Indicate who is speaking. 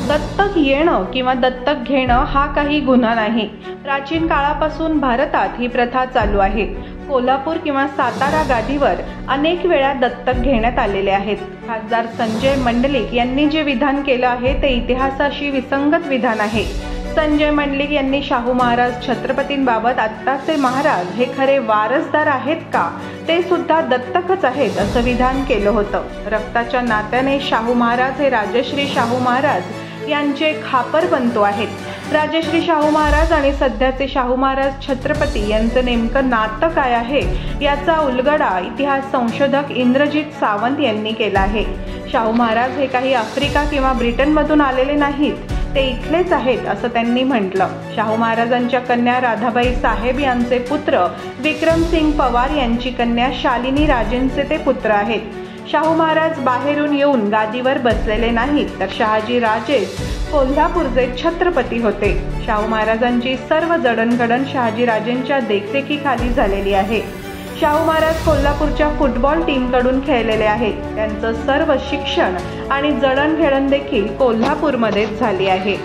Speaker 1: दत्तक येणं किंवा दत्तक घेणं हा काही गुन्हा नाही। प्राचीन काळापासून भारतात ही प्रथा चालू आहे। कोल्हापूर किंवा सातारा गादीवर अनेक वेळा दत्तक घेण्यात आलेले आहेत। खासदार संजय मंडलिक यांनी जे विधान केलं आहे ते इतिहासाशी विसंगत विधान आहे। संजय मंडलिक यांनी शाहू महाराज छत्रपतींबाबत आत्ताचे महाराज हे खरे वारसदार आहेत का, ते सुद्धा दत्तकच आहेत असं विधान केलं होतं। रक्ताच्या नात्याने शाहू महाराज हे राजश्री शाहू महाराज यांचे खापरबंधू आहेत। राजश्री शाहू महाराज आणि सध्याचे शाहू महाराज छत्रपती यांचं नेमकं नातं काय आहे याचा उलगडा इतिहास संशोधक इंद्रजित सावंत यांनी केला आहे। शाहू महाराज हे काही आफ्रिका किंवा ब्रिटनमधून आलेले नाहीत, ते इथलेच आहेत असं त्यांनी म्हटलं। शाहू महाराजांच्या कन्या राधाबाई साहेब यांचे पुत्र विक्रमसिंग पवार यांची कन्या शालिनी राजेंचे ते पुत्र आहेत। शाहू महाराज बाहेरून येऊन गादीवर बसलेले नाहीत, तर शहाजी राजे कोल्हापूरचे छत्रपती होते। शाहू महाराजांची सर्व जडणघडण शहाजी राजेंच्या देखरेखीखाली झालेली आहे। शाहू महाराज कोल्हापूरच्या फुटबॉल टीमकडून खेळलेले आहेत। त्यांचं सर्व शिक्षण आणि जडणघडण देखील कोल्हापूरमध्येच झाली आहे।